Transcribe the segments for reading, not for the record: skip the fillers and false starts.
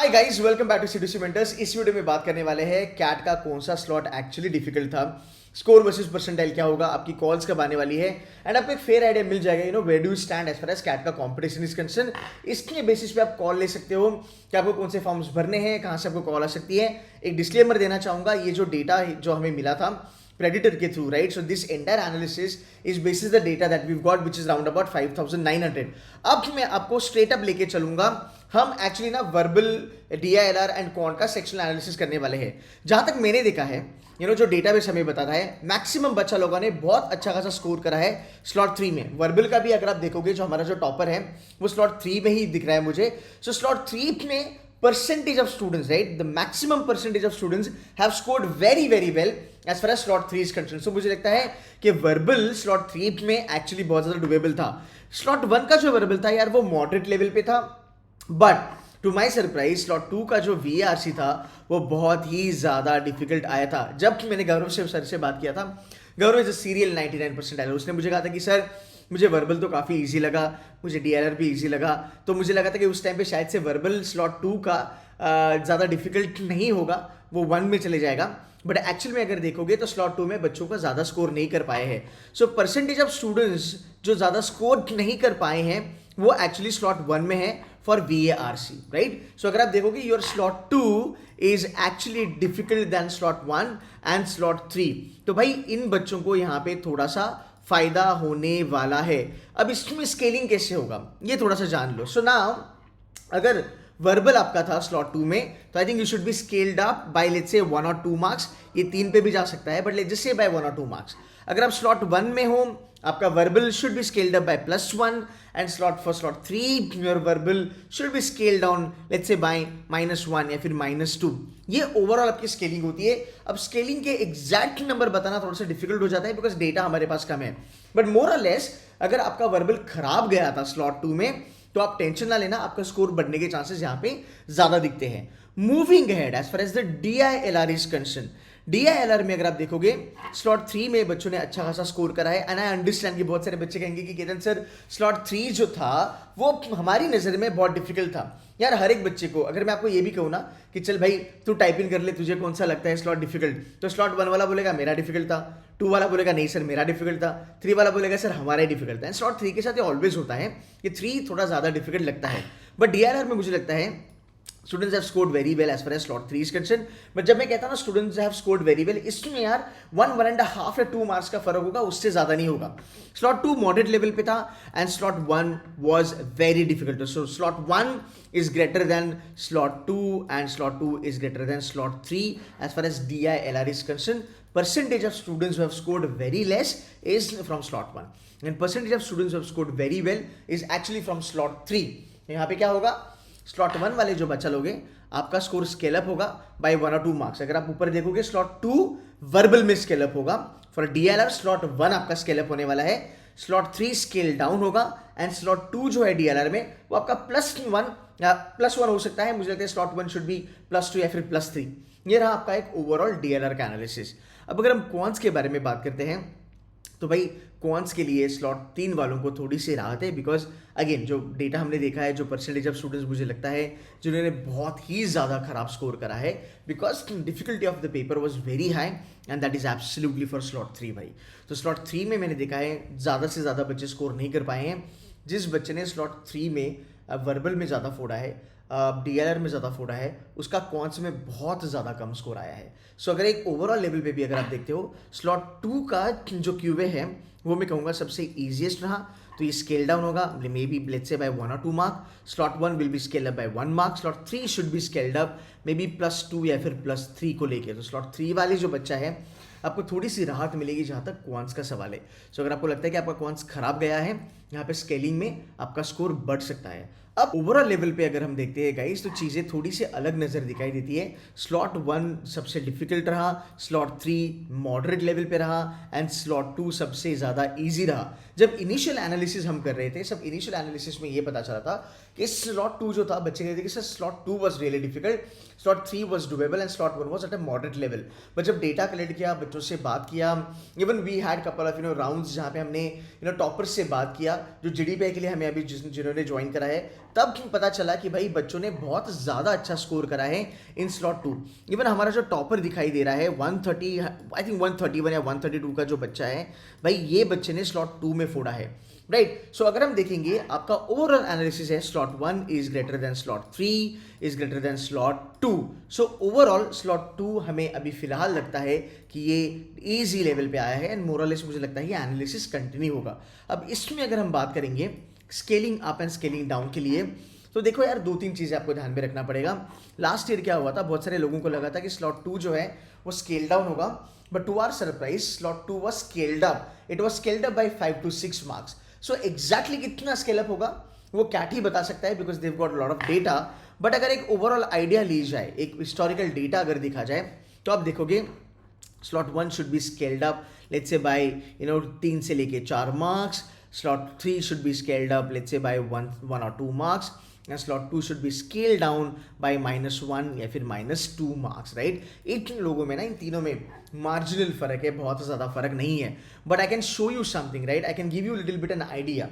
Hi guys, welcome back to CDC mentors. इस video में बात करने वाले हैं कैट का कौन सा स्लॉट एक्चुअली डिफिकल्ट था, स्कोर वर्सेस परसेंटाइल क्या होगा, आपकी कॉल्स कब आने वाली है एंड आपको एक फेयर आइडिया मिल जाएगा where do stand as far as CAT का कंपटीशन इज कंसर्न। इसके बेसिस पे आप कॉल ले सकते हो कि आपको कौन से फॉर्म्स भरने हैं, कहाँ से आपको कॉल आ सकती है। एक डिस्क्लेमर देना चाहूंगा, ये जो डेटा जो हमें मिला था Predator के through, right? So this entire analysis is basis the data that we've got which is round about 5900। अब मैं आपको स्ट्रेट अप लेके चलूंगा। हम एक्चुअली ना वर्बल, DILR एंड क्वांट का सेक्शनल एनालिसिस करने वाले हैं। जहां तक मैंने देखा है, जो डेटाबेस हमें बताता है, मैक्सिमम बच्चा लोगों ने बहुत अच्छा खासा स्कोर करा है स्लॉट 3 में। वर्बल का भी अगर आप देखोगे, जो हमारा जो टॉपर है वो स्लॉट 3 में ही दिख रहा है मुझे। सो स्लॉट 3 में percentage of students, right? The maximum percentage of students have scored very very well as far as slot 3 is concerned. So मुझे लगता है कि verbal slot 3 में actually बहुत ज़्यादा doable था। slot 1 का जो verbal था यार, वो moderate level पे था, but to my surprise slot 2 का जो VARC था वो बहुत ही ज़्यादा डिफिकल्ट आया था। जब मैंने गौरव सर से बात किया था, गौरव इज अ सीरियल 99% आया, उसने मुझे कहा था कि सर मुझे वर्बल तो काफ़ी इजी लगा, मुझे DLR भी इजी लगा। तो मुझे लगा था कि उस टाइम पे शायद से वर्बल स्लॉट 2 का ज़्यादा डिफिकल्ट नहीं होगा, वो 1 में चले जाएगा। बट एक्चुअल में अगर देखोगे तो स्लॉट 2 में बच्चों का ज़्यादा स्कोर नहीं कर पाए हैं। सो परसेंटेज ऑफ स्टूडेंट्स जो ज़्यादा स्कोर नहीं कर पाए हैं वो एक्चुअली स्लॉट 1 में है फॉर VARC, राइट? सो अगर आप देखोगे, your slot 2 is actually difficult than slot 1 and slot 3। तो भाई इन बच्चों को यहाँ पे थोड़ा सा फायदा होने वाला है। अब इसमें स्केलिंग कैसे होगा ये थोड़ा सा जान लो। सो नाउ अगर वर्बल आपका था स्लॉट 2 में, तो I think you should be scaled up bye let's say 1 और 2 मार्क्स। ये 3 पे भी जा सकता है, but let's just say by 1 और 2 मार्क्स। अगर आप स्लॉट 1 में हो, आपका verbal should be scaled up by +1 and slot 3 your verbal should be scaled down let's say by -1 या फिर -2। ये ओवरऑल आपकी स्केलिंग होती है। अब स्केलिंग के एग्जैक्ट नंबर बताना थोड़ा सा डिफिकल्ट हो जाता है बिकॉज डेटा हमारे पास कम है, बट मोर और लेस अगर आपका वर्बल खराब गया था स्लॉट 2 में तो आप टेंशन ना लेना, आपका स्कोर बढ़ने के चांसेस यहाँ पे ज्यादा दिखते हैं। Moving ahead as far as the DILR is concern, DILR में अगर आप देखोगे स्लॉट 3 में बच्चों ने अच्छा खासा स्कोर करा है एंड आई अंडरस्टैंड कि बहुत सारे बच्चे कहेंगे कि केतन सर स्लॉट 3 जो था वो हमारी नज़र में बहुत डिफिकल्ट था। यार हर एक बच्चे को, अगर मैं आपको ये भी कहूँ ना कि चल भाई तू टाइप इन कर ले, तुझे कौन सा लगता है स्लॉट डिफिकल्ट, तो स्लॉट 1 वाला बोलेगा मेरा डिफिकल्ट था, 2 वाला बोलेगा नहीं सर मेरा डिफिकल्ट था, 3 वाला बोलेगा सर हमारा ही डिफिकल्ट था। स्लॉट 3 के साथ ये ऑलवेज होता है कि 3 थोड़ा ज़्यादा डिफिकल्ट लगता है, बट DILR में मुझे लगता है students have scored very well as far as slot 3 is concern. But जब मैं कहता हूँ ना students have scored very well, इसमें यार 1.5 या 2 मार्क्स का फर्क होगा, उससे ज्यादा नहीं होगा। स्लॉट 2 मॉडरेट लेवल पे था and slot 1 was very difficult. So slot 1 is greater than slot 2 and slot 2 is greater than slot 3 as far as DILR is concerned. Percentage of students who have scored very less is from slot 1 and percentage of students who have scored very well is actually from slot 3. यहाँ पे क्या होगा, slot 1 वाले जो बच्चा लोगे आपका score scale up होगा बाय 1 और 2 मार्क्स। अगर आप ऊपर देखोगे स्लॉट 2 वर्बल में स्केल अप होगा, फॉर DILR स्लॉट 1 आपका स्केल अप होने वाला है, स्लॉट 3 स्केल डाउन होगा एंड स्लॉट 2 जो है DILR में वो आपका +1 या +1 हो सकता है। मुझे लगता है स्लॉट 1 शुड बी +2 या फिर +3। ये रहा आपका एक ओवरऑल DILR का एनालिसिस। अब अगर हम क्वांट्स के बारे में बात करते हैं तो भाई क्वांट्स के लिए स्लॉट 3 वालों को थोड़ी सी राहत है बिकॉज अगेन जो डेटा हमने देखा है, जो परसेंटेज ऑफ स्टूडेंट्स मुझे लगता है जिन्होंने बहुत ही ज़्यादा खराब स्कोर करा है because difficulty of the paper was very high and that is absolutely for slot 3 भाई। तो स्लॉट 3 में मैंने देखा है ज़्यादा से ज़्यादा बच्चे स्कोर नहीं कर पाए हैं। जिस बच्चे ने स्लॉट 3 में वर्बल में ज़्यादा फोड़ा है, DILR में ज़्यादा फोड़ा है, उसका क्वांट्स में बहुत ज़्यादा कम स्कोर आया है। सो अगर एक ओवरऑल लेवल पे भी अगर आप देखते हो, स्लॉट 2 का जो QA है वो मैं कहूँगा सबसे ईजिएस्ट रहा, तो ये स्केल डाउन होगा may be let's say by 1 और 2 mark. Slot 1 will be scale up by 1 mark, slot 3 should be scaled up may be +2 या फिर +3 को लेके। तो स्लॉट 3 वाले जो बच्चा है आपको थोड़ी सी राहत मिलेगी जहाँ तक क्वांट्स का सवाल है। सो अगर आपको लगता है कि आपका क्वांट्स खराब गया है, यहाँ पे स्केलिंग में आपका स्कोर बढ़ सकता है। अब ओवरऑल लेवल पे अगर हम देखते हैं गाइस तो चीज़ें थोड़ी सी अलग नज़र दिखाई देती है। स्लॉट 1 सबसे डिफिकल्ट रहा, स्लॉट 3 मॉडरेट लेवल पे रहा एंड स्लॉट 2 सबसे ज़्यादा इजी रहा। जब इनिशियल एनालिसिस हम कर रहे थे, सब इनिशियल एनालिसिस में ये पता चला था कि स्लॉट 2 जो था बच्चे कहते थे कि sir slot 2 was really difficult, slot 3 was doable and slot 1 was at a moderate level. But जब डेटा कलेक्ट किया, बच्चों से बात किया, even we had couple of rounds जहाँ पे हमने टॉपर्स से बात किया जो GDPI के लिए हमें अभी जिन्होंने ज्वाइन करा है तब पता चला कि भाई बच्चों ने बहुत ज़्यादा अच्छा स्कोर करा है इन स्लॉट 2। इवन हमारा जो टॉपर दिखाई दे रहा है 130, आई थिंक 131 या 132 का जो बच्चा है भाई, ये बच्चे ने स्लॉट 2 में फोड़ा है, राइट। सो अगर हम देखेंगे आपका ओवरऑल एनालिसिस है slot 1 is greater than slot 3 is greater than slot 2। So overall slot 2 हमें अभी फिलहाल लगता है कि ये इजी लेवल पे आया है एंड मोरलेस मुझे लगता है ये एनालिसिस कंटिन्यू होगा। अब इसमें अगर हम बात करेंगे scaling up and scaling down के लिए, तो देखो यार 2-3 चीज़ें आपको ध्यान में रखना पड़ेगा। लास्ट ईयर क्या हुआ था, बहुत सारे लोगों को लगा था कि स्लॉट 2 जो है वो स्केल डाउन होगा, but to our surprise slot 2 was scaled up. It was scaled up by 5 to 6 marks. So exactly कितना स्केल अप होगा वो कैट ही बता सकता है, because they've got lot of data. But अगर एक ओवरऑल आइडिया ली जाए, एक हिस्टोरिकल डेटा अगर देखा जाए, तो आप देखोगे slot 1 should be scaled up let's say by 3 से लेके 4 marks, slot 3 should be scaled up let's say by 1 or 2 marks, and slot 2 should be scaled down by -1 या फिर -2 marks, right। इन लोगों में ना, इन तीनों में मार्जिनल फर्क है, बहुत ज़्यादा फर्क नहीं है। But I can show you something, right, I can give you little bit an idea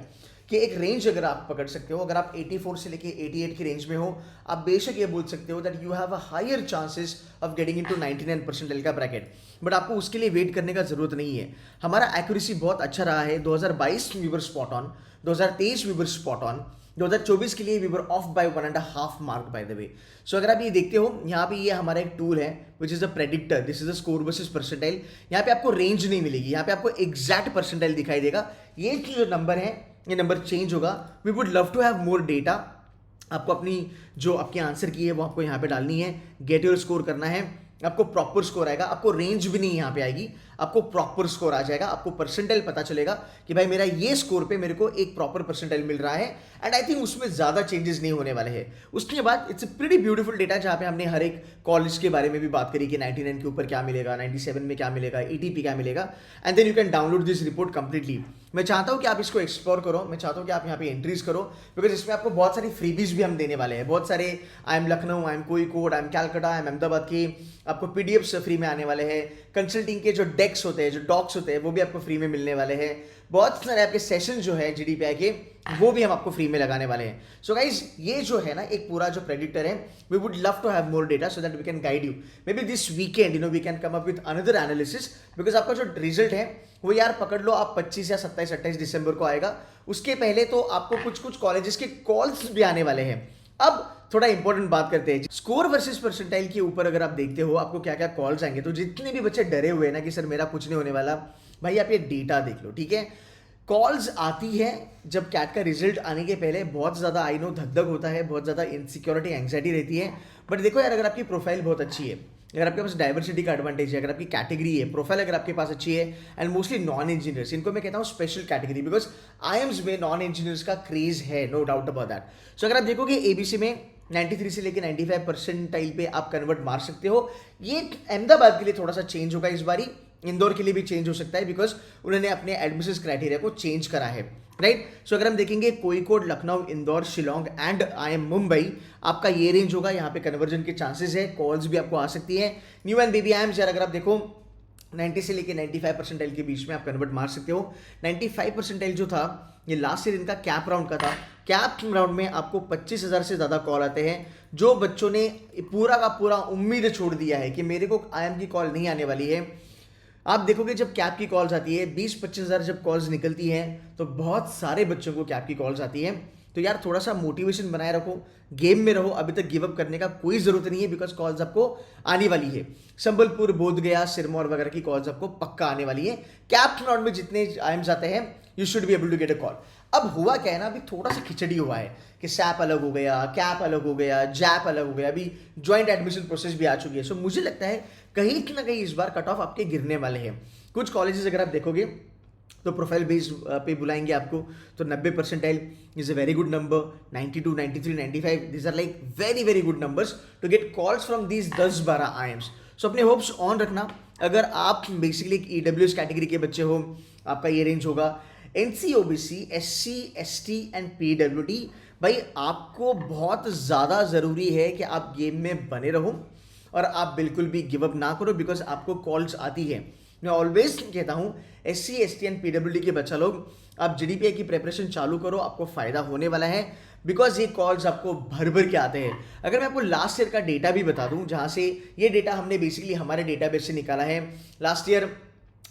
कि एक रेंज अगर आप पकड़ सकते हो, अगर आप 84 से लेके 88 की रेंज में हो, आप बेशक ये बोल सकते हो that you have a higher chances of getting into 99 percentile का ब्रैकेट। बट आपको उसके लिए वेट करने का जरूरत नहीं है। हमारा एक्यूरेसी बहुत अच्छा रहा है। 2022 we were spot on, 2023 we were spot on, 2024 के लिए we were off by 1.5 mark by the way. So अगर आप ये देखते हो, यहाँ पे ये हमारा एक टूल है विच is a predictor, this is a score versus percentile. यहाँ पे आपको रेंज नहीं मिलेगी, यहाँ पे आपको एग्जैक्ट परसेंटाइल दिखाई देगा। ये जो नंबर है ये नंबर चेंज होगा। We would love to have more data. आपको अपनी जो आपकी आंसर की है वो आपको यहाँ पे डालनी है, गेट योर स्कोर करना है, आपको प्रॉपर स्कोर आएगा। आपको रेंज भी नहीं यहाँ पे आएगी, आपको प्रॉपर स्कोर आ जाएगा। आपको परसेंटाइल पता चलेगा कि भाई मेरा ये स्कोर पे मेरे को एक प्रॉपर परसेंटाइल मिल रहा है, एंड आई थिंक उसमें ज़्यादा चेंजेस नहीं होने वाले हैं। उसके बाद it's a pretty beautiful data, जहाँ पे हमने हर एक कॉलेज के बारे में भी बात करी कि 99 के ऊपर क्या मिलेगा, 97 में क्या मिलेगा, ATP क्या मिलेगा, and then you can download this report completely. मैं चाहता हूँ कि आप इसको एक्सप्लोर करो, मैं चाहता हूँ कि आप यहाँ पे एंट्रीज करो, बिकॉज इसमें आपको बहुत सारी फ्रीबीज भी हम देने वाले हैं। बहुत सारे IIM Lucknow, IIM Kozhikode, IIM Calcutta, IIM Ahmedabad के आपको PDFs फ्री में आने वाले हैं। कंसल्टिंग के जो डेक्स होते हैं, जो डॉक्स होते हैं, वो भी आपको फ्री में मिलने वाले हैं। बहुत सारे आपके सेशन जो है GDPI के, वो भी हम आपको फ्री में लगाने वाले हैं। सो गाइज, ये जो है ना एक पूरा जो प्रेडिक्टर है, we would love to have more data so that we can guide you. May be this weekend we can come up with another analysis, because आपका जो रिजल्ट है वो यार पकड़ लो आप 25 या 27-28 दिसंबर को आएगा। उसके पहले तो आपको कुछ कुछ कॉलेजेस के कॉल्स भी आने वाले हैं। अब थोड़ा इंपॉर्टेंट बात करते हैं, स्कोर वर्सेस परसेंटाइल के ऊपर अगर आप देखते हो आपको क्या क्या कॉल्स आएंगे। तो जितने भी बच्चे डरे हुए हैं ना कि सर मेरा कुछ नहीं होने वाला, भाई आप ये डेटा देख लो, ठीक है। कॉल्स आती है जब कैट का रिजल्ट आने के पहले, बहुत ज़्यादा आई नो धक धक होता है, बहुत ज़्यादा इनसिक्योरिटी एंग्जाइटी रहती है। बट देखो यार, अगर आपकी प्रोफाइल बहुत अच्छी है, अगर आपके पास डाइवर्सिटी का एडवांटेज है, अगर आपकी कैटेगरी है, प्रोफाइल अगर आपके पास अच्छी है, एंड मोस्टली नॉन इंजीनियर्स, इनको मैं कहता हूँ स्पेशल कैटेगरी, बिकॉज IIMs में नॉन इंजीनियर्स का क्रेज है, नो डाउट अबाउट दैट। सो अगर आप देखोगे ABC में 93 से लेकर 95 परसेंटाइल पे आप कन्वर्ट मार सकते हो। ये अहमदाबाद के लिए थोड़ा सा चेंज होगा इस बारी, इंदौर के लिए भी चेंज हो सकता है, बिकॉज उन्होंने अपने एडमिशन क्राइटेरिया को चेंज करा है, राइट। सो अगर हम देखेंगे कोईकोड, लखनऊ, इंदौर, शिलोंग एंड IIM मुंबई, आपका ये रेंज होगा। यहाँ पे कन्वर्जन के चांसेस है, कॉल्स भी आपको आ सकती है। न्यू एंड बेबी IIMs यार, अगर आप देखो 90 से लेके 95 परसेंटाइल के बीच में आप कन्वर्ट मार सकते हो। 95 परसेंटाइल जो था ये लास्ट ईयर इनका कैप राउंड का था। कैप राउंड में आपको 25,000 से ज़्यादा कॉल आते हैं। जो बच्चों ने पूरा का पूरा उम्मीद छोड़ दिया है कि मेरे को IIM की कॉल नहीं आने वाली है, आप देखोगे जब कैप की कॉल्स आती है, 20-25 हज़ार जब कॉल्स निकलती हैं, तो बहुत सारे बच्चों को कैप की कॉल्स आती है। तो यार थोड़ा सा मोटिवेशन बनाए रखो, गेम में रहो, अभी तक गिव अप करने का कोई ज़रूरत नहीं है, बिकॉज कॉल्स आपको आने वाली है। संबलपुर, बोधगया, सिरमौर वगैरह की कॉल्स आपको पक्का आने वाली है। कैप राउंड में जितने IIMs आते हैं, you should be able to get a call. अब हुआ क्या है ना, अभी थोड़ा सा खिचड़ी हुआ है कि सैप अलग हो गया, कैप अलग हो गया, जैप अलग हो गया, अभी ज्वाइंट एडमिशन प्रोसेस भी आ चुकी है। सो मुझे लगता है कहीं ना कहीं इस बार कट ऑफ आपके गिरने वाले हैं। कुछ कॉलेजेस अगर आप देखोगे तो प्रोफाइल बेस्ड पे बुलाएंगे आपको, तो 90 percentile is a very good number, 92, 93, 95 this are like very very good numbers to get calls from these 10-12 IIMs। So अपने होप्स ऑन रखना। अगर आप बेसिकली EWS कैटेगरी के बच्चे हो, आपका ये रेंज होगा। NC, OBC, SC, ST and PWD, भाई आपको बहुत ज़्यादा ज़रूरी है कि आप गेम में बने रहो और आप बिल्कुल भी गिव अप ना करो, बिकॉज आपको कॉल्स आती है। मैं ऑलवेज कहता हूँ SC, ST एंड PWD के बच्चा लोग, आप GDPI की प्रिपरेशन चालू करो, आपको फ़ायदा होने वाला है। बिकॉज ये कॉल्स आपको भर भर के आते हैं। अगर मैं आपको लास्ट ईयर का डेटा भी बता दूं, जहां से ये डेटा हमने बेसिकली हमारे डेटाबेस से निकाला है। लास्ट ईयर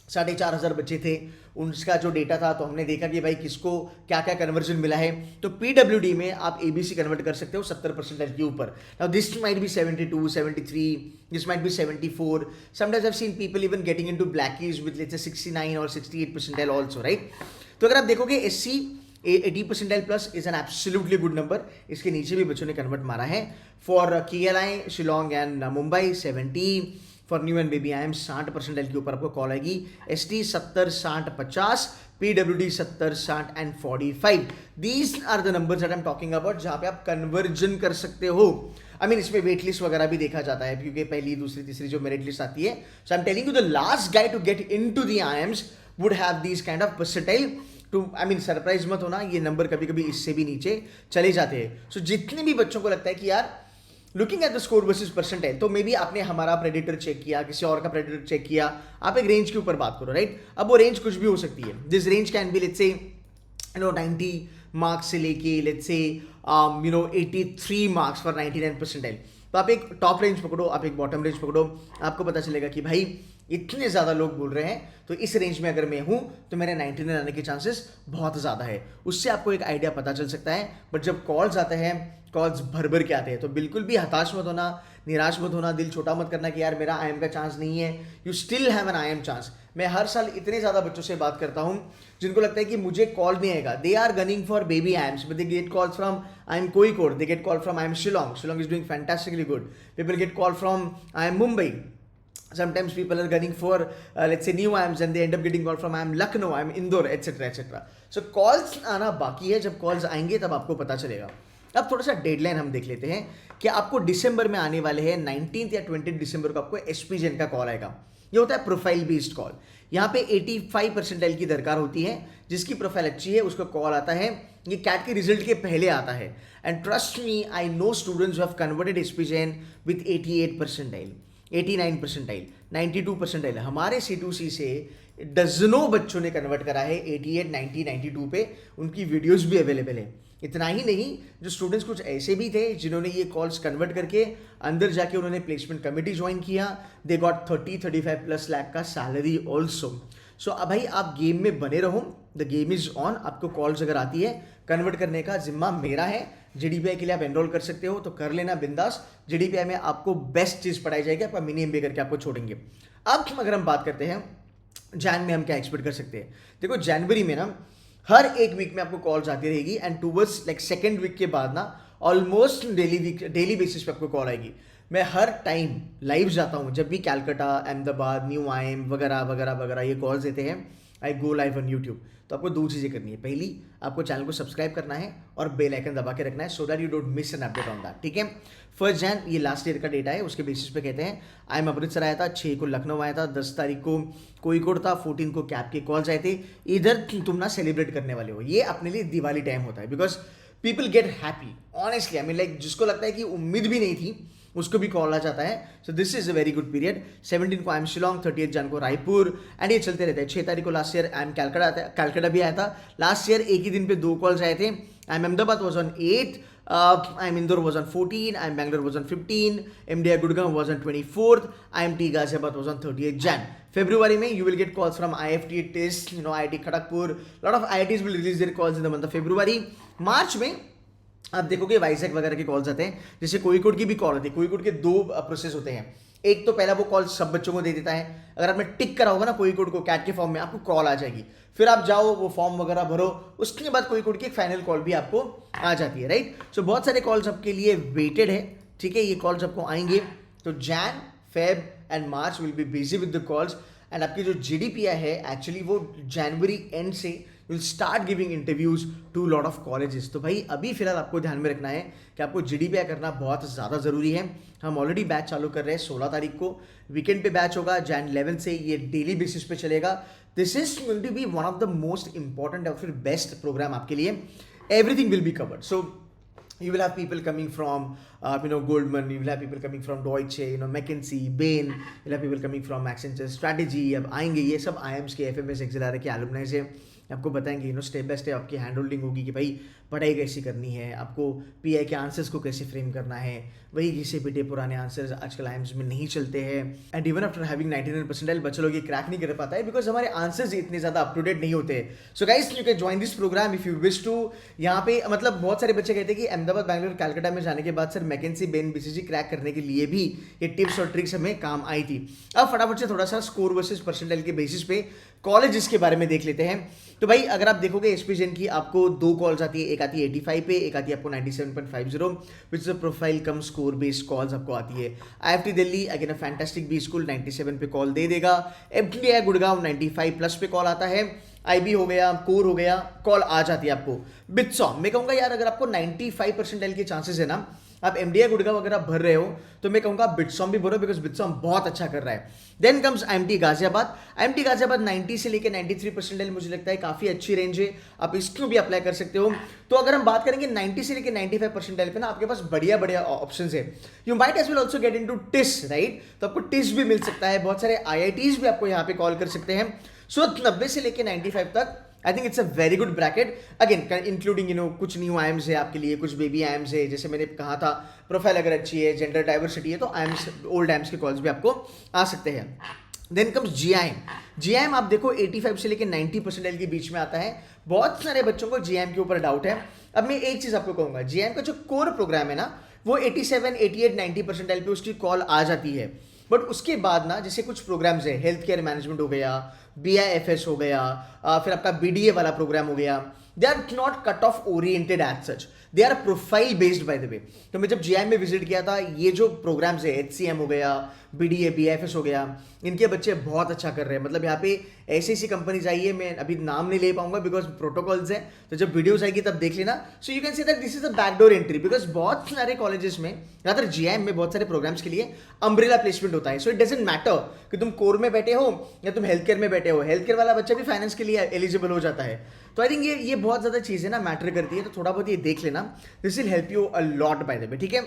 4,500 बच्चे थे, उनका जो डेटा था, तो हमने देखा कि भाई किसको क्या क्या कन्वर्जन मिला है। तो पीडब्ल्यूडी में आप एबीसी कन्वर्ट कर सकते हो 70% के ऊपर। Now this might be 72, 73, this might be 74. Sometimes I have seen people even getting into BLACKIs with let's say 69 और 68% आल्सो, राइट। तो अगर आप देखोगे SC 80% plus is an absolutely good number. इसके नीचे भी बच्चों ने कन्वर्ट मारा है। For KLI Shillong and Mumbai 70, for new and baby IIM 60% के ऊपर आपको कॉल आएगी। एसटी 70, 60, 50, पीडब्ल्यूडी 70, 60 and 45। These are the numbers that I am talking about, जहां पे आप कन्वर्जन कर सकते हो। आई मीन इसमें वेट लिस्ट वगैरह भी देखा जाता है, क्योंकि पहली, दूसरी, तीसरी जो मेरिट लिस्ट आती है। So I am telling you the last guy to get into the IIMs would have these kind of percentile to, I mean surprise मत होना, ये नंबर कभी कभी इससे भी नीचे चले जाते हैं। सो जितने भी बच्चों को लगता है कि यार looking at the score versus percentile, तो मे बी आपने हमारा प्रेडिटर चेक किया, किसी और का प्रेडिटर चेक किया, आप एक रेंज के ऊपर बात करो, राइट। अब वो रेंज कुछ भी हो सकती है। This range can be let's से 90 मार्क्स से लेके लेट्स से 83 मार्क्स फॉर 99%। तो आप एक टॉप रेंज पकड़ो, आप एक बॉटम रेंज पकड़ो, आपको पता चलेगा कि भाई इतने ज़्यादा लोग बोल रहे हैं, तो इस रेंज में अगर मैं हूं तो मेरे 99 आने के चांसेस बहुत ज़्यादा है। उससे आपको एक आइडिया पता चल सकता है। बट जब कॉल्स आते हैं, कॉल्स भर भर के आते हैं, तो बिल्कुल भी हताश मत होना, निराश मत होना, दिल छोटा मत करना कि यार मेरा आईएम का चांस नहीं है। You still have an IIM chance. मैं हर साल इतने ज़्यादा बच्चों से बात करता हूं जिनको लगता है कि मुझे कॉल नहीं आएगा। They are gunning for baby IIMs, but they get calls from IIM Kozhikode, they get call from IIM Shillong, Shillong is doing fantastically good. People get call from IIM Mumbai. Sometimes people are gunning for let's say new IIMs and they end up getting call from IIM Lucknow, IIM Indore, etc etc. So calls आना बाकी है, जब calls आएंगे तब आपको पता चलेगा। अब थोड़ा सा डेडलाइन हम देख लेते हैं कि आपको दिसंबर में आने वाले हैं 19 या 20 दिसंबर को आपको एसपीजेन का कॉल आएगा। ये होता है प्रोफाइल बेस्ड कॉल। यहाँ पे 85% की दरकार होती है, जिसकी प्रोफाइल अच्छी है उसको कॉल आता है। ये कैट के रिजल्ट के पहले आता है। And trust me, I know students who have converted एसपीजेन with 88%, 89%, 92%। हमारे C2C से डजनों बच्चों ने कन्वर्ट करा है 88, 90, 92 पे। उनकी वीडियोस भी अवेलेबल है। इतना ही नहीं, जो स्टूडेंट्स कुछ ऐसे भी थे जिन्होंने ये कॉल्स कन्वर्ट करके अंदर जाके उन्होंने प्लेसमेंट कमेटी ज्वाइन किया। दे गॉट 30-35+ लाख का सैलरी ऑल्सो। सो अब भाई आप गेम में बने रहो, द गेम इज ऑन। आपको कॉल्स अगर आती है, कन्वर्ट करने का जिम्मा मेरा है। जेडीपीआई के लिए आप एनरोल कर सकते हो तो कर लेना बिंदास। जेडीपीआई में आपको बेस्ट चीज़ पढ़ाई जाएगी, आपका मिनी एमबीए करके आपको छोड़ेंगे। अब अगर हम बात करते हैं जैन में हम क्या एक्सपेक्ट कर सकते हैं। देखो जनवरी में ना हर एक वीक में आपको कॉल्स आती रहेगी and towards like second week के बाद ना ऑलमोस्ट डेली बेसिस पे आपको कॉल आएगी। मैं हर टाइम लाइव जाता हूँ, जब भी कैलकाटा, अहमदाबाद, न्यू आईएम वगैरह वगैरह वगैरह ये कॉल्स देते हैं, आई गो लाइव ऑन यूट्यूब। तो आपको दो चीज़ें करनी है। पहली, आपको चैनल को सब्सक्राइब करना है और बेल आइकन दबा के रखना है, so that you don't miss an update on that, ठीक है। 1 जैन ये लास्ट ईयर का डेटा है, उसके बेसिस पे कहते हैं। आई एम अमृतसर आया था, 6 को लखनऊ आया था, 10 तारीख को कोईकोड था, 14 को कैब के कॉल्स आए थे। इधर तुम ना सेलिब्रेट करने वाले हो, ये अपने लिए दिवाली टाइम होता है। Because people get happy honestly. I mean like जिसको लगता है कि उम्मीद भी नहीं थी, उसको भी कॉल आ जाता है। So this is a very good period. 17 को आई एम शिलोंग, 30 जन को रायपुर, एंड ये चलते रहते हैं। 6 तारीख को last year I am Calcutta भी आया था। लास्ट ईयर एक ही दिन पे 2 कॉल्स आए थे। I am Ahmedabad was on 8, I am Indore was on 14, I am Bangalore was on 15, MDI Gurgaon was on 24th, IMT Ghaziabad was on 30th Jan. February में you will get calls from IFT, TIST, IIT Kharagpur. Lot of IITs will release their calls in the month of February. मार्च में आप देखोगे वाइजैक वगैरह के calls आते हैं, जैसे कोईकोड की भी कॉल आती है। कोईकोड के 2 प्रोसेस होते हैं। एक तो पहला वो कॉल सब बच्चों को दे देता है। अगर आपने टिक करा होगा ना कोईकोड को कैट के फॉर्म में, आपको कॉल आ जाएगी। फिर आप जाओ वो फॉर्म वगैरह भरो, उसके बाद कोईकोड की एक फाइनल कॉल भी आपको आ जाती है, राइट। सो बहुत सारे कॉल्स आपके लिए वेटेड है, ठीक है। ये कॉल्स आपको आएंगे। तो Jan, Feb and March will be busy with the calls. And आपकी जो जीडीपीआई है एक्चुअली वो जनवरी एंड से will start giving interviews to lot of colleges. तो भाई अभी फिलहाल आपको ध्यान में रखना है कि आपको जीडीपीआई करना बहुत ज़्यादा ज़रूरी है। हम ऑलरेडी बैच चालू कर रहे हैं 16 तारीख को, वीकेंड पे बैच होगा। Jan 11 से ये डेली बेसिस पे चलेगा। This is going to be one of the most important और फिर बेस्ट प्रोग्राम आपके लिए। Everything will be covered. So you will have people coming from Goldman, you will have people coming from Deutsche, McKinsey, Bain, you will have people coming from Accenture Strategy। अब आएंगे ये सब IIMs के, FMS, XLR के alumni से आपको बताएंगे, step by step आपकी हैंड होल्डिंग होगी कि भाई पढ़ाई कैसी करनी है, आपको पीआई के आंसर्स को कैसे फ्रेम करना है, वही घिसे पिटे पुराने आंसर्स आजकल आईएम्स में नहीं चलते हैं। And even after having 99 percentile बच्चे लोग ये क्रैक नहीं कर पाता है बिकॉज हमारे आंसर्स इतने ज़्यादा अप टू डेट नहीं होते। So guys you can join this program if you wish to. यहाँ पे मतलब बहुत सारे बच्चे कहते हैं कि अहमदाबाद, बैंगलोर, कलकत्ता में जाने के बाद sir McKinsey, Ben, BCG crack करने के लिए भी ये टिप्स और ट्रिक्स हमें काम आई थी। अब फटाफट से थोड़ा सा स्कोर वर्सेस परसेंटाइल के बेसिस पे कॉलेजेस के बारे में देख लेते हैं। तो भाई अगर आप देखोगे एसपी जैन की आपको 2 कॉल्स आती है, एक आती है 85 पे, एक आती है आपको 97.50 which is a profile cum score based calls आपको आती है। IFT Delhi again a fantastic B school 97 पे कॉल दे देगा। एफटीआई गुड़गांव 95 प्लस पे कॉल आता है। आईबी हो गया, कोर हो गया, कॉल आ जाती है आपको। बिट्सॉम मैं कहूँगा यार अगर आपको 95 परसेंटाइल के चांसेस है ना, आप एमडीआई गुड़गांव अगर आप भर रहे हो तो मैं कहूँगा बिट्सॉम भी भरो बिकॉज बिट्सॉम बहुत अच्छा कर रहा है। Then comes IMT Ghaziabad. IMT Ghaziabad 90 से लेकर 93 परसेंटाइल मुझे लगता है काफ़ी अच्छी रेंज है, आप इसको भी अप्लाई कर सकते हो। तो अगर हम बात करेंगे 90 से लेकर 95 परसेंटाइल पे ना आपके पास बढ़िया बढ़िया ऑप्शन है। You might as well also get into TISS, right? तो आपको टिस भी मिल सकता है, बहुत सारे आईआईटीज भी आपको यहाँ पे कॉल कर सकते हैं। सो 90 से लेकर 95 तक I think it's a very good bracket. Again including कुछ न्यू आईएम्स है आपके लिए, कुछ बेबी आईएम्स है, जैसे मैंने कहा था प्रोफाइल अगर अच्छी है, जेंडर डाइवर्सिटी है तो आईएम्स, ओल्ड आईएम्स के कॉल्स भी आपको आ सकते हैं। Then comes GIM. जीआईएम आप देखो 85 से लेकर 90 परसेंटाइल के बीच में आता है। बहुत सारे बच्चों को जीआईएम के ऊपर डाउट है। अब मैं एक चीज़ आपको कहूँगा, जीआईएम का जो कोर प्रोग्राम है ना वो 87, 88, 90 परसेंटाइल पे उसकी कॉल आ जाती है। बट उसके बाद ना जैसे कुछ प्रोग्राम्स है, हेल्थ केयर मैनेजमेंट हो गया, बीआईएफएस हो गया, फिर आपका बीडीए वाला प्रोग्राम हो गया, they are not cut off oriented as such, they are profile based by the way. तो मैं जब जीआईएम में विजिट किया था, ये जो प्रोग्राम्स है एचसीएम हो गया, बीडीए, बीआईएफएस हो गया, इनके बच्चे बहुत अच्छा कर रहे हैं। मतलब यहाँ पे ऐसी ऐसी कंपनीज आई है, मैं अभी नाम नहीं ले पाऊंगा बिकॉज प्रोटोकॉल्स है, तो जब वीडियोस आएगी तब देख लेना। So you can say that this is a backdoor entry because बहुत सारे कॉलेजेस में, रादर जीआईएम में बहुत सारे प्रोग्राम्स के लिए अम्ब्रेला प्लेसमेंट होता है। सो इट डजंट मैटर कि तुम कोर में बैठे हो या तुम हेल्थ केयर में बैठे हो, हेल्थ केयर वाला बच्चा भी फाइनेंस के लिए एलिजिबल हो जाता है। तो आई थिंक ये बहुत ज़्यादा चीज़ें ना मैटर करती है, तो थोड़ा बहुत ये देख लेना, this will help you a lot bye the वे, ठीक है?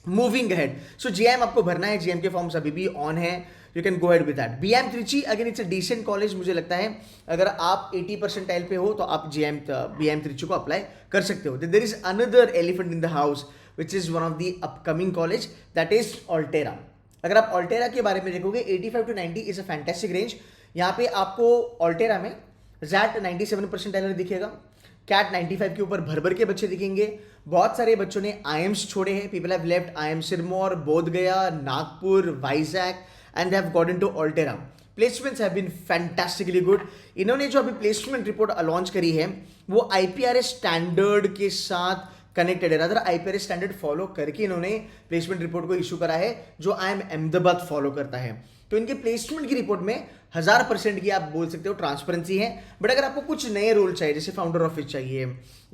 मूविंग अहेड, सो जीएम आपको भरना है, जीएम के फॉर्म्स अभी भी ऑन है, you can go ahead with that. BM Trichy again it's a decent college, मुझे लगता है अगर आप 80 परसेंटाइल पे हो तो आप बीएम त्रिची को अप्लाई कर सकते हो। There is another elephant in the house which is one of the upcoming college, that is Altera. अगर आप ऑल्टेरा के बारे में देखोगे 85 to 90 is a fantastic range. यहाँ पे आपको ऑल्टेरा में जैट 97 परसेंटाइल दिखेगा, कैट 95 के ऊपर भर भर के बच्चे दिखेंगे। बहुत सारे बच्चों ने आईएम्स छोड़े हैं, people have left IIM Sirmaur, Bodhgaya, Nagpur, Vizag and they have got into Altera. Placements have been fantastically good. इन्होंने जो अभी प्लेसमेंट रिपोर्ट लॉन्च करी है वो आईपीआरएस स्टैंडर्ड के साथ कनेक्टेड है, रादर आईपीआरएस स्टैंडर्ड फॉलो करके इन्होंने प्लेसमेंट रिपोर्ट को इशू करा है जो आईएम अहमदाबाद फॉलो करता है। तो इनके प्लेसमेंट की रिपोर्ट में 1000% की आप बोल सकते हो ट्रांसपेरेंसी है। बट अगर आपको कुछ नए रोल चाहिए, जैसे फाउंडर ऑफिस चाहिए,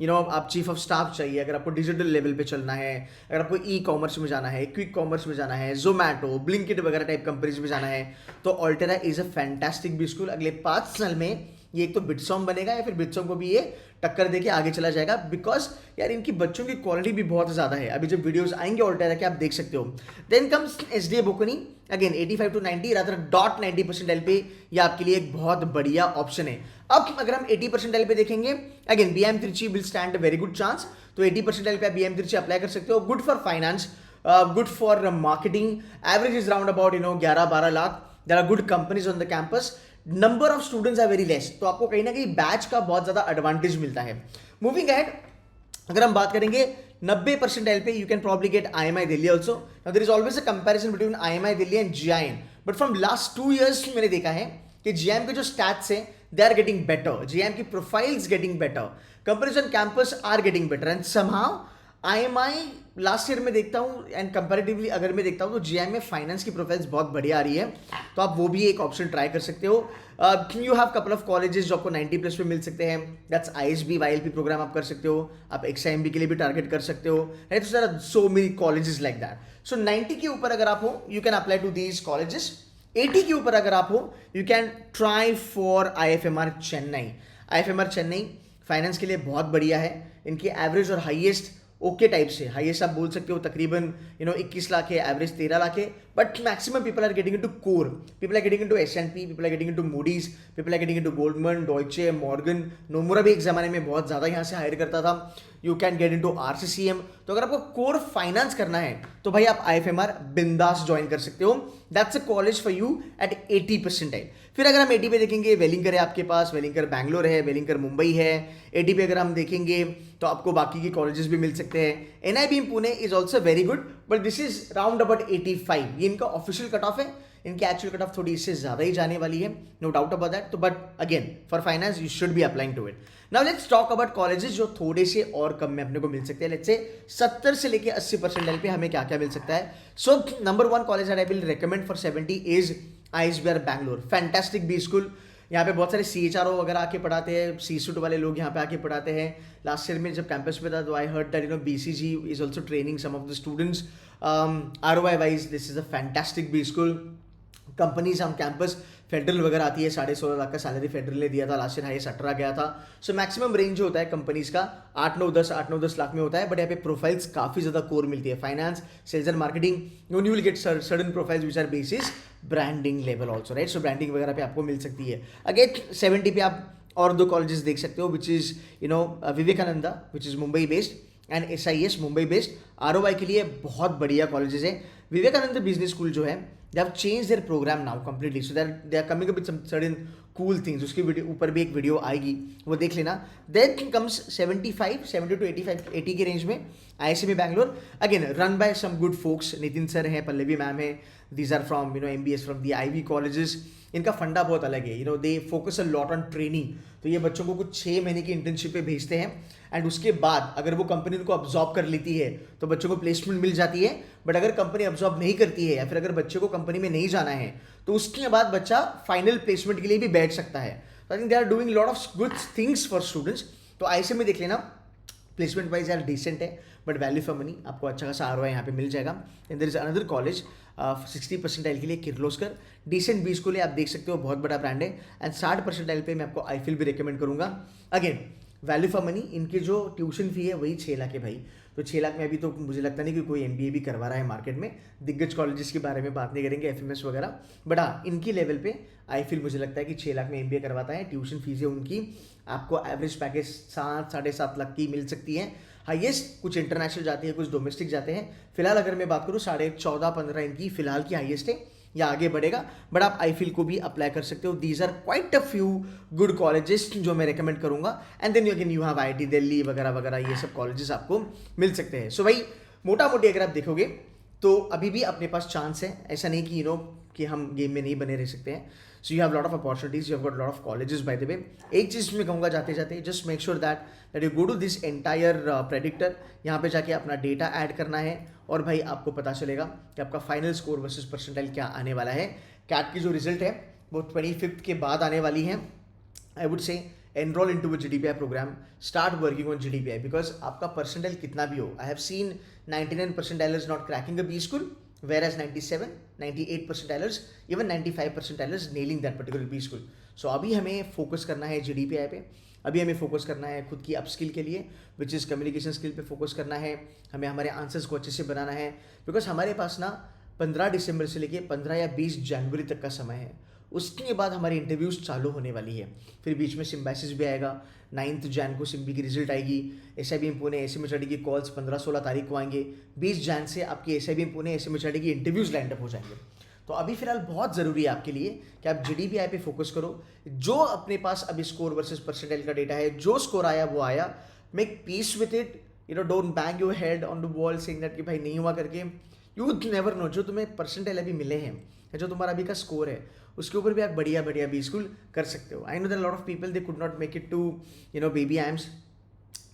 आप चीफ ऑफ स्टाफ चाहिए, अगर आपको डिजिटल लेवल पे चलना है, अगर आपको ई कॉमर्स में जाना है, क्विक कॉमर्स में जाना है, जोमैटो, ब्लिंकिट वगैरह टाइप कंपनीज में जाना है, तो Altera is a fantastic B school. अगले 5 साल में ये एक तो बिट्सॉम बनेगा या फिर बिट्सॉम को भी ये टक्कर देके आगे चला जाएगा, बिकॉज यार इनकी बच्चों की क्वालिटी भी बहुत ज़्यादा है। अभी जब वीडियोस आएंगे ऑल्टेरा के आप देख सकते हो। Then comes SDA Bocconi, again 85 to 90, rather dot 90 percentile पे ये आपके लिए एक बहुत बढ़िया ऑप्शन है। अब अगर हम 80 परसेंटाइल पे देखेंगे, again BM Trichy will stand a very good chance. तो 80 परसेंटाइल पे आप बीएम त्रिची अप्लाई कर सकते हो। Good for finance, good for marketing, average is round about 11-12 lakh. There are good companies on the campus, number of students are very less, तो आपको कहीं ना कहीं बैच का बहुत ज्यादा एडवांटेज मिलता है। मूविंग अहेड, अगर हम बात करेंगे 90 परसेंटाइल पे, you can probably get IMI Delhi also. There is always a comparison between IMI Delhi and GIM, but from last 2 years मैंने देखा है कि जीआईएम के जो स्टैट्स हैं they are getting better, GIM की profiles getting better, comparison campus are getting better, and somehow IMI last year में देखता हूँ एंड कंपैरेटिवली अगर मैं देखता हूँ तो जीआईएम में फाइनेंस की प्रोफाइल्स बहुत बढ़िया आ रही है, तो आप वो भी एक ऑप्शन ट्राई कर सकते हो। You have couple of colleges जो आपको 90 प्लस पे मिल सकते हैं, दैट्स आईएसबी, वाईएलपी प्रोग्राम आप कर सकते हो, आप एक्सआईएमबी के लिए भी टारगेट कर सकते हो, right? So there are so many colleges like that. So 90 के ऊपर अगर आप हो you can apply to these colleges. 80 के ऊपर अगर आप हो you can try for IFMR Chennai. IFMR Chennai finance के लिए बहुत बढ़िया है, इनकी एवरेज और हाईएस्ट ओके टाइप से, हाईएस्ट आप बोल सकते हो तकरीबन 21 लाख है, एवरेज 13 लाख है, but maximum people are getting into core, people are getting into S&P, people are getting into Moody's, people are getting into Goldman, Deutsche, Morgan, Nomura भी एक जमाने में बहुत ज़्यादा यहाँ से हायर करता था, यू कैन गेट इनटू आरसीसीएम। तो अगर आपको कोर फाइनेंस करना है तो भाई आप आईएफएमआर बिंदास ज्वाइन कर सकते हो, that's a college for you at 80 percentile. फिर अगर हम 80 पे देखेंगे, वेलिंगर है आपके पास, वेलिंगर बैंगलोर है, वेलिंगर मुंबई है। 80 पे अगर हम देखेंगे तो आपको बाकी की कॉलेजेस भी मिल सकते हैं। NIBM Pune is also very good, but this is round about 85, ये इनका ऑफिशियल कट ऑफ है, इनकी एक्चुअल कट ऑफ थोड़ी इससे ज़्यादा ही जाने वाली है, नो डाउट अबाउट दैट। तो but again for finance you should be applying to it. Now let's talk about colleges जो थोड़े से और कम में अपने को मिल सकते हैं। लेट्स से 70 से लेके 80 परसेंटाइल पे हमें क्या क्या मिल सकता है। So number 1 college that I will recommend for 70 is ISBR Bangalore, fantastic B school. यहाँ पे बहुत सारे CHRO वगैरह आके पढ़ाते हैं, C-suite वाले लोग यहाँ पे आके पढ़ाते हैं। लास्ट ईयर में जब कैंपस पे था तो I heard that BCG is also training some of the students. ROI wise this is a fantastic B school. Companies on campus, Federal वगैरह आती है, 16.5 लाख का सैलरी फेडरल ने दिया था, लास्ट ईयर हाईएस्ट 18 गया था। सो मैक्सिमम रेंज जो होता है कंपनीज का 8-9-10 लाख में होता है, बट यहाँ पे प्रोफाइल्स काफ़ी ज़्यादा कोर मिलती है, finance, sales and marketing, you will get certain profiles which are basis branding level also, right. So branding वगैरह पे आपको मिल सकती है। अगेन 70 पे आप और 2 कॉलेजेस देख सकते हो, which is Vivekananda which is Mumbai based and SIS Mumbai based. ROI के लिए बहुत बढ़िया कॉलेजेस है। विवेकानंद बिजनेस स्कूल जो है, they have changed their program now completely, so that they are coming up with some certain cool things। उसकी वीडियो ऊपर भी एक वीडियो आएगी, वो देख लेना। Then comes 75, 70 to 85, 80 के रेंज में ISME Bangalore, again run by some good folks, Nitin sir हैं, पल्लवी मैम है, these are from MBS from the IB colleges. इनका फंडा बहुत अलग है, they focus a lot on training. तो ये बच्चों को कुछ 6 महीने की इंटर्नशिप पे भेजते हैं, एंड उसके बाद अगर वो कंपनी उनको अब्जॉर्ब कर लेती है तो बच्चों को प्लेसमेंट मिल जाती है। बट अगर कंपनी अब्जॉर्ब नहीं करती है या फिर अगर बच्चे को कंपनी में नहीं जाना है तो उसके बाद बच्चा फाइनल प्लेसमेंट के लिए भी बैठ सकता है। तो I think they are doing lot of good things for students. तो ISME में देख लेना, प्लेसमेंट वाइज यार डिसेंट है, बट वैल्यू फॉर मनी आपको अच्छा खासा ROI यहाँ पे मिल जाएगा। And there is another college 60 percentile के लिए, किर्लोस्कर, डिसेंट बी स्कूल है, आप देख सकते हो, बहुत बड़ा ब्रांड है। एंड 60 परसेंटाइल पे मैं आपको आईफिल भी रिकमेंड करूंगा। अगेन वैल्यू फॉर मनी, इनकी जो ट्यूशन फी है वही 6 लाख है भाई। तो 6 लाख में अभी तो मुझे लगता नहीं कि कोई MBA भी करवा रहा है मार्केट में। दिग्गज कॉलेजेस के बारे में बात नहीं करेंगे, FMS वगैरह, बट हाँ इनकी लेवल पे आईफिल मुझे लगता है कि 6 लाख में MBA करवाता है। ट्यूशन फीस है उनकी, आपको एवरेज पैकेज 7-7.5 लाख की मिल सकती है। हाईएस्ट कुछ इंटरनेशनल जाती है, कुछ डोमेस्टिक जाते हैं। फिलहाल अगर मैं बात करूँ 14.5-15 इनकी फिलहाल की हाईएस्ट है, या आगे बढ़ेगा, बट आप आईफिल को भी अप्लाई कर सकते हो। These are quite a few good colleges जो मैं रेकमेंड करूंगा। And then again you have IIT Delhi वगैरह वगैरह, ये सब कॉलेजेस आपको मिल सकते हैं। सो भाई मोटा मोटी अगर आप देखोगे तो अभी भी अपने पास चांस है, ऐसा नहीं कि कि हम गेम में नहीं बने रह सकते हैं। So you have lot of opportunities, you have got lot of colleges by the way. एक चीज़ मैं कहूँगा जाते जाते, just make sure that you go to this entire predictor, यहाँ पे जाके अपना डेटा ऐड करना है, और भाई आपको पता चलेगा कि आपका फाइनल स्कोर वर्सेस परसेंटाइल क्या आने वाला है। कैट की जो रिजल्ट है वो 25 के बाद आने वाली है। I would say enroll into a GDPI program, start working on GDPI, because आपका परसेंटाइल कितना भी हो, I have seen 99 percentilers not cracking a B school, whereas 97, 98 percentilers, even 95 percentilers nailing that particular B school. So अभी हमें focus करना है GDPI पे, अभी हमें फोकस करना है खुद की अपस्किल के लिए, विच इज़ कम्युनिकेशन स्किल पे फोकस करना है, हमें हमारे आंसर्स को अच्छे से बनाना है, बिकॉज हमारे पास ना 15 दिसंबर से लेके 15 या 20 जनवरी तक का समय है। उसके बाद हमारी इंटरव्यूज़ चालू होने वाली है, फिर बीच में सिम्बाइसिस भी आएगा, 9 जैन को सिम्बी की रिजल्ट आएगी, SIBM पुणे SMHRD की कॉल्स 15-16 तारीख को आएंगे, 20 जैन से आपकी SIBM पुणे SMHRD की इंटरव्यूज़ लाइंड अप हो जाएंगे। तो अभी फिलहाल बहुत ज़रूरी है आपके लिए कि आप GDPI पे फोकस करो। जो अपने पास अभी स्कोर वर्सेस परसेंटाइल का डेटा है, जो स्कोर आया वो आया, make peace with it, don't bang your head on the wall saying that कि भाई नहीं हुआ करके। यू नेवर नो, जो तुम्हें परसेंटाइल अभी मिले हैं या जो तुम्हारा अभी का स्कोर है उसके ऊपर भी आप बढ़िया बढ़िया बी स्कूल कर सकते हो। I know that lot of people they could not make it to baby IIMs,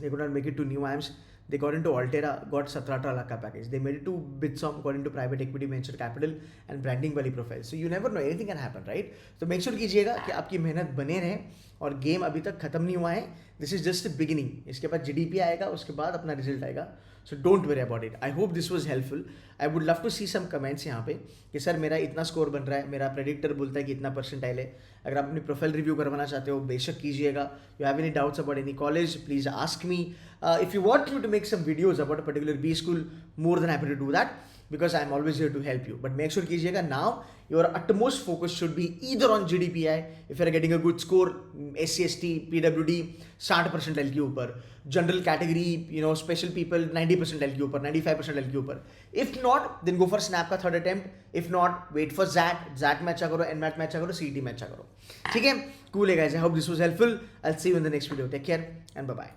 they could not make it to new IIMs, they got into Altera, got 17-18 lakh का पैकेज, they made it to Bitsom, got into private equity, venture capital and branding वाली profile. So you never know, anything can happen, right? तो make sure कीजिएगा कि आपकी मेहनत बने रहे, और गेम अभी तक खत्म नहीं हुआ है, दिस इज जस्ट बिगिनिंग। इसके बाद GDP आएगा, उसके बाद अपना रिजल्ट आएगा। So don't worry about it. I hope this was helpful. I would love to see some comments यहाँ पे कि सर मेरा इतना स्कोर बन रहा है, मेरा प्रेडिक्टर बोलता है कि इतना परसेंटाइल है। अगर आप अपनी प्रोफाइल रिव्यू करवाना चाहते हो बेशक कीजिएगा। You have any doubts about any college, please ask me. If you want me to make some videos about a particular B school, more than happy to do that, because I'm always here to help you. But make sure कीजिएगा now your utmost focus should be either on GDPI if you're getting a good score, SC ST PWD 60% L के ऊपर, general category, special people 90% L के ऊपर, 95% L के ऊपर. If not, then go for SNAP का third attempt. If not, wait for ZAT में अच्छा करो, NMAT में अच्छा करो, CET में अच्छा करो. ठीक है? Cool है guys. I hope this was helpful. I'll see you in the next video. Take care and bye bye.